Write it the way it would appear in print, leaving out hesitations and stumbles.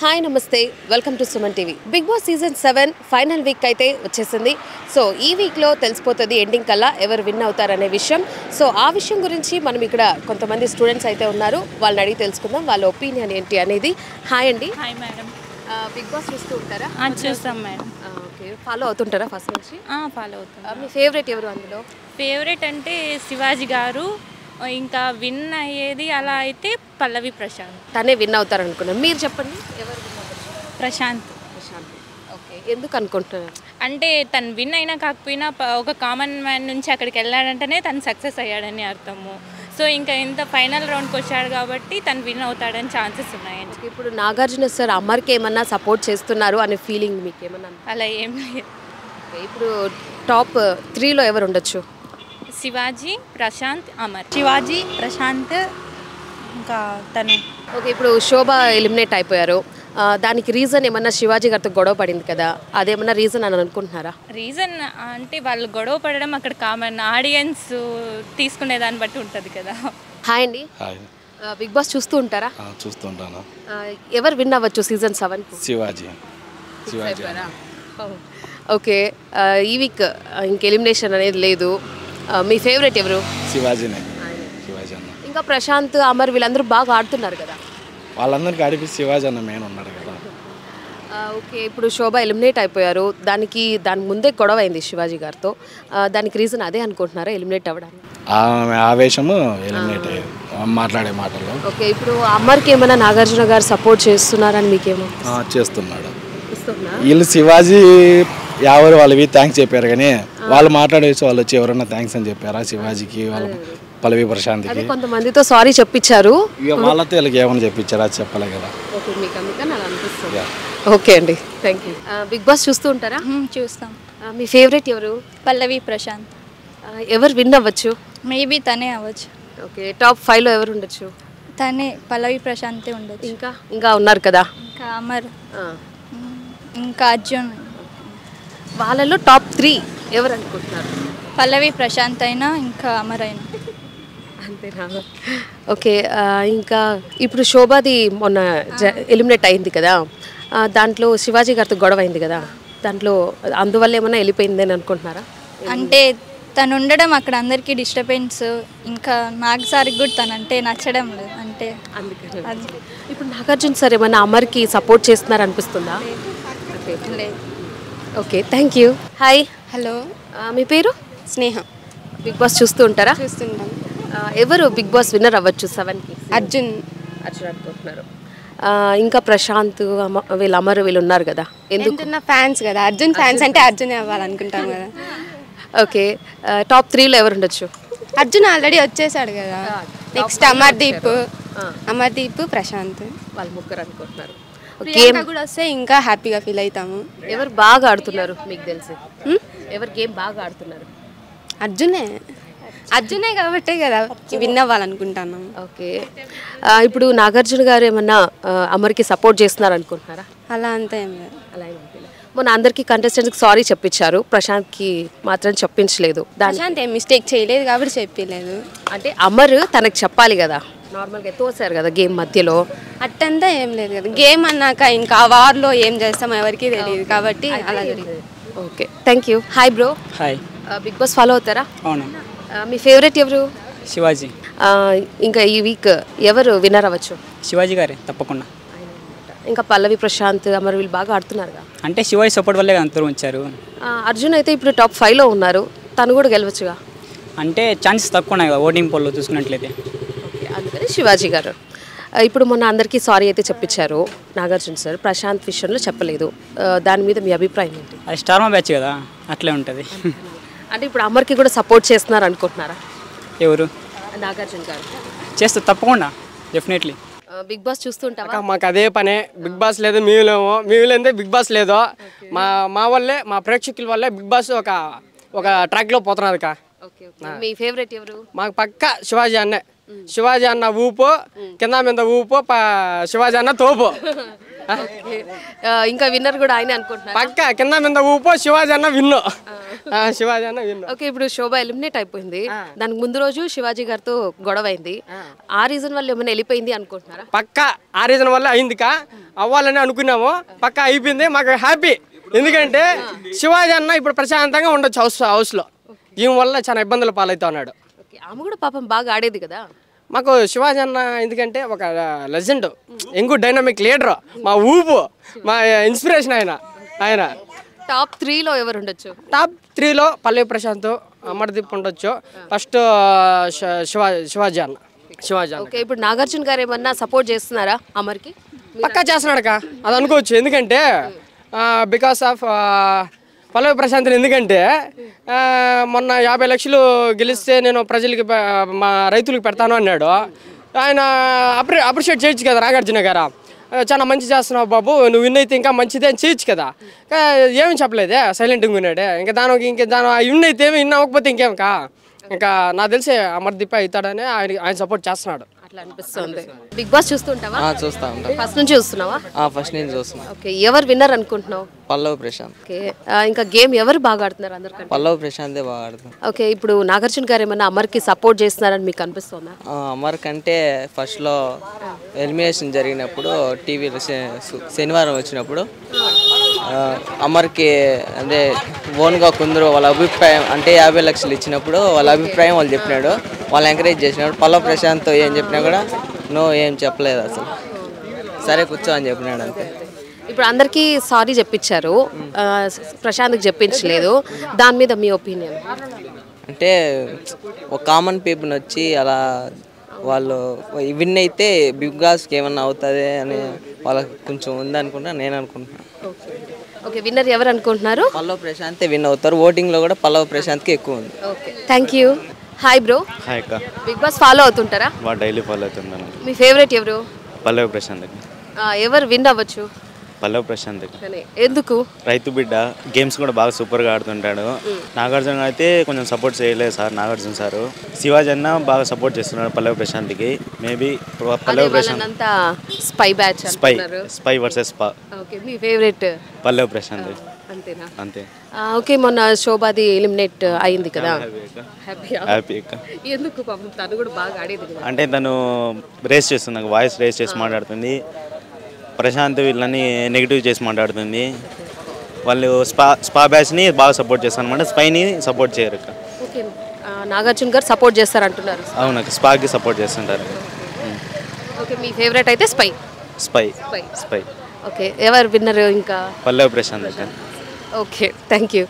Hi నమస్తే welcome to Suman TV. Bigg Boss season 7 final week అయితే వచ్చేసింది. సో ఈ వీక్లో తెలిసిపోతుంది ఎండింగ్ కల్లా ఎవరు విన్ అవుతారనే విషయం. సో ఆ విషయం గురించి మనం ఇక్కడ కొంతమంది స్టూడెంట్స్ అయితే ఉన్నారు, వాళ్ళని అడిగి తెలుసుకుందాం వాళ్ళ ఒపీనియన్ ఏంటి అనేది. హాయ్ అండి. Hi madam. బిగ్ బాస్ చూస్తూ ఉంటారా? చూస్తాం మేడం. ఓకే, ఫాలో అవుతుంటారా ఫస్ట్ నుంచి? ఫాలో అవుతాం. మీ ఫేవరెట్ ఎవరు అందులో? ఫేవరెట్ అంటే శివాజీ గారు, ఇంకా విన్ అయ్యేది అలా అయితే పల్లవి ప్రశాంత్. తనే విన్ అవుతారు అనుకున్నాను. మీరు చెప్పండి, ఎవరు విన్ అవుతారు? ప్రశాంత్. ఓకే, ఎందుకు అనుకుంటున్నారు? అంటే తను విన్ అయినా కాకపోయినా ఒక కామన్ మ్యాన్ నుంచి అక్కడికి వెళ్ళాడంటేనే తను సక్సెస్ అయ్యాడని అర్థము. సో ఇంకా ఇంత ఫైనల్ రౌండ్కి వచ్చాడు కాబట్టి తను విన్ అవుతాడని ఛాన్సెస్ ఉన్నాయండి. ఇప్పుడు నాగార్జున సార్ అమర్కి ఏమన్నా సపోర్ట్ చేస్తున్నారు అనే ఫీలింగ్ మీకు ఏమన్నా? అలా ఏం లేదు. ఇప్పుడు టాప్ 3లో ఎవరు ఉండొచ్చు? శివాజీ, ప్రశాంత్, అమర్. శివాజీ, ప్రశాంత్, ఇంకా తను. ఓకే, ఇప్పుడు శోభ ఎలిమినేట్ అయిపోయారు. దానికి రీజన్ ఏమన్నా శివాజీ గారితో గొడవ పడింది కదా, అదేమన్నా రీజన్ అని అనుకుంటున్నారా? రీజన్ అంటే వాళ్ళు గొడవ పడడం అక్కడ కామన్, ఆడియన్స్ తీసుకునే దాన్ని బట్టి ఉంటుంది కదా. హాయ్ అండి. హాయ్. బిగ్ బాస్ చూస్తూ ఉంటారా? చూస్తుంటాను. ఎవరు విన్ అవ్వచ్చు సీజన్ 7? శివాజీ. ఓకే, ఈ వీక్ ఇంక ఎలిమినేషన్ అనేది లేదు. మీ ఫేవరెట్ ఎవరు? శివాజీనే. శివాజీ అన్న. ఇంకా ప్రశాంత్, అమర్ వీళ్ళందరూ బాగా ఆడుతున్నారు కదా. వాళ్ళందరికీ ఆడిపి శివాజీ అన్న మెయిన్ ఉన్నాడు కదా. ఓకే, ఇప్పుడు శోభ ఎలిమినేట్ అయిపోయారు. దాని ముందే గొడవ అయింది శివాజీ గారితో. దానికి రీజన్ అదే అనుకుంటున్నారా ఎలిమినేట్ అవ్వడానికి? ఆమె ఆవేశము ఎలిమినేట్ అయ్యేది మాట్లాడే మాటల్లో. ఓకే, ఇప్పుడు అమర్కి ఏమైనా నాగార్జున గారు సపోర్ట్ చేస్తున్నారని మీకేమో? చేస్తున్నాడు. వీళ్ళు శివాజీ ఎవరు వాళ్ళవి థ్యాంక్స్ చెప్పారు, కానీ వాళ్ళు మాట్లాడేసి వాళ్ళు వచ్చి ఎవరన్నా థ్యాంక్స్ అని చెప్పారా శివాజీకి, వాళ్ళ పల్లవి ప్రశాంత్కి? కొంతమందితో సారీ చెప్పించారు. ఇక వాళ్ళతో వీళ్ళకి ఏమని చెప్పించారా చెప్పలే కదా. ఓకే అండి, థ్యాంక్ యూ. బిగ్ బాస్ చూస్తూ ఉంటారా? చూస్తాం. మీ ఫేవరెట్ ఎవరు? పల్లవి ప్రశాంత్. ఎవరు విన్ అవ్వచ్చు? మేబీ తనే అవ్వచ్చు. ఓకే, టాప్ 5లో ఎవరు ఉండొచ్చు? తనే, పల్లవి ప్రశాంతే ఉండొచ్చు. ఇంకా ఉన్నారు కదా. ఇంకా అమర్, ఇంకా అర్జున్. వాళ్ళలో టాప్ 3 ఎవరు అనుకుంటున్నారు? పల్లవి ప్రశాంత్ అయినా ఇంకా అమర్ అయినా. అంతేనా? ఓకే, ఇంకా ఇప్పుడు శోభాది మొన్న ఎలిమినేట్ అయింది కదా, దాంట్లో శివాజీ గారితో గొడవ అయింది కదా, దాంట్లో అందువల్ల ఏమన్నా వెళ్ళిపోయిందని అనుకుంటున్నారా? అంటే తను ఉండడం అక్కడ అందరికీ డిస్టర్బెన్స్, ఇంకా నాగ్ సార్కి కూడా తను అంటే నచ్చడం లేదు. అంటే అందుకని ఇప్పుడు నాగార్జున సార్ ఏమన్నా అమర్కి సపోర్ట్ చేస్తున్నారు అనిపిస్తుందా? లేదు. Okay, thank you. Hi. Hello, మీ పేరు? స్నేహ. బిగ్ బాస్ చూస్తూ ఉంటారా? చూస్తుంటాం. ఎవరు బిగ్ బాస్ విన్నర్ అవ్వచ్చు 7కి? అర్జున్ అనుకుంటున్నారు. ఇంకా ప్రశాంత్, వీళ్ళు అమర్ వీళ్ళు ఉన్నారు కదా, ఎందుకు? ఫ్యాన్స్ కదా, అర్జున్ ఫ్యాన్స్ అంటే అర్జునే అవ్వాలనుకుంటాం కదా. ఓకే, టాప్ 3లో ఎవరు ఉండొచ్చు? అర్జున్ ఆల్రెడీ వచ్చేసాడు కదా. నెక్స్ట్ అమర్దీప్, ప్రశాంత్, వాళ్ళు ముగ్గురు అనుకుంటున్నారు. గేమ్ కూడా వస్తే ఇంకా హ్యాపీగా ఫీల్ అవుతాము. ఎవరు బాగా ఆడుతున్నారు మీకు తెలిసి? ఎవరు గేమ్ బాగా ఆడుతున్నారు? అర్జునే కాబట్టే కదా విన్ అవ్వాలనుకుంటున్నాము. ఓకే, ఇప్పుడు నాగార్జున గారు ఏమన్నా అమర్కి సపోర్ట్ చేస్తున్నారు అనుకుంటున్నారా? అలా అంతా ఏం లేదు. అలా మొన్న అందరికీ కంటెస్టెంట్స్కి సారీ చెప్పించారు, ప్రశాంత్కి మాత్రం చెప్పించలేదు. ప్రశాంత్ ఏం మిస్టేక్ చేయలేదు కాబట్టి చెప్పలేదు. అంటే అమర్ తనకు చెప్పాలి కదా, నార్మల్గా తోసారు కదా గేమ్ మధ్యలో. అట్టంతా ఏం లేదు కదా, గేమ్ అన్నాక ఇంకా ఆ వార్లో ఏం చేస్తామో ఎవరికి తెలియదు కాబట్టి అలా జరిగింది. Okay, thank you. Hi bro. Hi. Bigg Boss follow అవుతారా? అవును. మీ ఫేవరెట్ ఎవరు? శివాజీ. ఇంకా ఈ వీక్ ఎవరు విన్నర్ అవ్వచ్చు? శివాజీ గారే తప్పకుండా. ఇంకా పల్లవి ప్రశాంత్, అమర్ వీళ్ళు బాగా ఆడుతున్నారుగా. అంటే శివాజీ సపోర్ట్ వల్లే అందరూ ఉంచారు. అర్జున్ అయితే ఇప్పుడు టాప్ 5లో ఉన్నారు, తను కూడా గెలవచ్చుగా. అంటే ఛాన్సెస్ తక్కువ ఉన్నాయి కదా ఓటింగ్ పోల్లో చూసుకున్నట్లయితే. ఓకే, అందుకని శివాజీ గారు. ఇప్పుడు మొన్న అందరికీ సారీ అయితే చెప్పించారు నాగార్జున సార్, ప్రశాంత్ విషయంలో చెప్పలేదు. దాని మీద మీ అభిప్రాయం ఏంటి? అది స్టార్మా బ్యాచ్ కదా, అట్లే ఉంటుంది. అంటే ఇప్పుడు అమర్కి కూడా సపోర్ట్ చేస్తున్నారు అనుకుంటున్నారా? ఎవరు? నాగార్జున గారు చేస్తారు తప్పకుండా, డెఫినెట్లీ. Big Boss చూస్తుంటావా? మాకు అదే పనే, బిగ్ బాస్ లేదు మేము లేదే బిగ్ బాస్ లేదు. మా వల్లే, మా ప్రేక్షకుల వల్లే బిగ్ బాస్ ఒక ట్రాక్లో పోతున్నది కా. మీ ఫేవరెట్ ఎవరు? మాకు పక్క శివాజీ అన్నే. శివాజీ అన్న ఊపు, కింద మీద ఊపు, శివాజీ అన్న తోపు. ఇంకా విన్నర్ కూడా ఆయన అనుకుంటున్నారు. పక్క కింద మీద ఊపు, శివాజీ అన్న విన్ను. శివాజీ అన్న విన్. ఓకే, ఇప్పుడు శోభ ఎలిమినేట్ అయిపోయింది, దానికి ముందు రోజు శివాజీ గారితో గొడవ అయింది, ఆ రీజన్ వల్ల ఏమైనా వెళ్ళిపోయింది అనుకుంటున్నారా? పక్కా ఆ రీజన్ వల్ల అయింది అవ్వాలని అనుకున్నాము, పక్కా అయిపోయింది, మాకు హ్యాపీ. ఎందుకంటే శివాజీ అన్న ఇప్పుడు ప్రశాంతంగా ఉండొచ్చు హౌస్లో, దీని వల్ల చాలా ఇబ్బందులు పాలవుతా ఉన్నాడు. ఆమె కూడా పాపం బాగా ఆడేది కదా. మాకు శివాజీ అన్న ఎందుకంటే ఒక లెజెండ్, యంగ్ డైనమిక్ లీడర్, మా ఊపు, మా ఇన్స్పిరేషన్. ఆయన టాప్ 3లో ఎవరు ఉండొచ్చు? టాప్ 3లో పల్లవి ప్రశాంత్, అమర్దీప్ ఉండొచ్చు. ఫస్ట్ శివాజీ అన్న. ఓకే, ఇప్పుడు నాగార్జున గారు ఏమన్నా సపోర్ట్ చేస్తున్నారా అమర్కి? పక్కా చేస్తున్నాడు అది అనుకోవచ్చు. ఎందుకంటే బికాస్ ఆఫ్ పల్లవి ప్రశాంత్. ఎందుకంటే మొన్న 50 లక్షలు గెలిస్తే నేను ప్రజలకి మా రైతులకు పెడతాను అన్నాడు. ఆయన అప్రిషియేట్ చేయొచ్చు కదా నాగార్జున గారు, చాలా మంచి చేస్తున్నావు బాబు, నువ్వు విన్ అయితే ఇంకా మంచిదే అని చేయొచ్చు కదా. ఏమని చెప్పలేదే, సైలెంట్గా ఉన్నాడే. ఇంకా దాని విన్ అయితే విన్ అవ్వకపోతే ఇంకేం ఇంకా నాకు తెలిసి అమర్దీప్ అవుతాడని ఆయన సపోర్ట్ చేస్తున్నాడు. అట్లా అనిపిస్తుంది. బిగ్ బాస్ చూస్తుంటావా? చూస్తా ఉంటా. ఫస్ట్ నుంచి చూస్తున్నావా? ఫస్ట్ నుంచి చూస్తున్నా. ఓకే, ఎవరు విన్నర్ అనుకుంటున్నావు? పల్లవి ప్రశాంత్. ఓకే, ఇంకా గేమ్ ఎవరు బాగా ఆడుతున్నారు అందరికంటే? పల్లవి ప్రశాంతే బాగా ఆడుతున్నారు. ఓకే, ఇప్పుడు నాగార్జున గారు ఏమన్నా అమర్కి సపోర్ట్ చేస్తున్నారని మీకు అనిపిస్తుందా? అమర్ కంటే ఫస్ట్లో ఎలిమినేషన్ జరిగినప్పుడు టీవీలో శనివారం వచ్చినప్పుడు అమర్కి అంటే ఓన్గా కొందరు వాళ్ళ అభిప్రాయం అంటే 50 లక్షలు ఇచ్చినప్పుడు వాళ్ళ అభిప్రాయం వాళ్ళు చెప్పినాడు, వాళ్ళు ఎంకరేజ్ చేసినాడు. పల్లవి ప్రశాంత్ ఏం చెప్పినా కూడా ఏం చెప్పలేదు అసలు, సరే కూర్చో అని చెప్పినాడు అంతే. ఇప్పుడు అందరికీ సారీ చెప్పించారు, ప్రశాంత్కి చెప్పించలేదు, దాని మీద మీ ఒపీనియన్? అంటే ఒక కామన్ పీపుల్ వచ్చి అలా వాళ్ళు విన్ అయితే బిగ్ బాస్కి ఏమన్నా అవుతుంది అని వాళ్ళకి కొంచెం ఉందనుకుంటా నేను అనుకుంటున్నాను. ఓకే, విన్నర్ ఎవరు అనుకుంటున్నారు? పల్లవి ప్రశాంతే విన్ అవుతారు. ఓటింగ్లో కూడా పల్లవి ప్రశాంత్కి ఎక్కువ ఉంది. Okay, thank you. Hi bro. హాయ్ అక్క. బిగ్ బాస్ ఫాలో అవుతుంటారా? డైలీ ఫాలో అవుతున్నాను. మీ ఫేవరెట్ ఎవరు? పల్లవి ప్రశాంత్. ఎవరు విన్ అవ్వచ్చు? పల్లవి ప్రశాంత్. ఎందుకు? రైతు బిడ్డ, గేమ్స్ కూడా బాగా సూపర్గా ఆడుతుంటాడు. నాగార్జున అయితే కొంచెం సపోర్ట్ చేయలేదు సార్, నాగార్జున సారు. శివాజీ అన్న బాగా సపోర్ట్ చేస్తున్నాడు పల్లవి ప్రశాంత్కి. Maybe Pallavi Prashanth spy versus spa. Okay, మీ ఫేవరెట్ పల్లవి ప్రశాంత్. అంతేనా? అంతే. ఓకే, మొన్న శోభాది ఎలిమినేట్ అయింది కదా, హ్యాపీ అక్క. ఎందుకు? పాపం తను కూడా బాగా ఆడేది కదా. అంటే తను రేస్ చేస్తుంది, వాయిస్ రేస్ చేసి మాట్లాడుతుంది. ప్రశాంత్ వీళ్ళని నెగిటివ్ చేసి మాట్లాడుతుంది. వాళ్ళు స్పా బ్యాచ్ని బాగా సపోర్ట్ చేస్తారు అనమాట, స్పైని సపోర్ట్ చేయరు. ఓకే, నాగార్జున గారు సపోర్ట్ చేస్తారంటున్నారు. అవును, స్పాకి సపోర్ట్ చేస్తుంటారు. ఓకే, మీ ఫేవరెట్ అయితే స్పై. స్పై. ఓకే, ఎవరు విన్నర్? ఇంకా Pallavi Prashanth. Okay, thank you.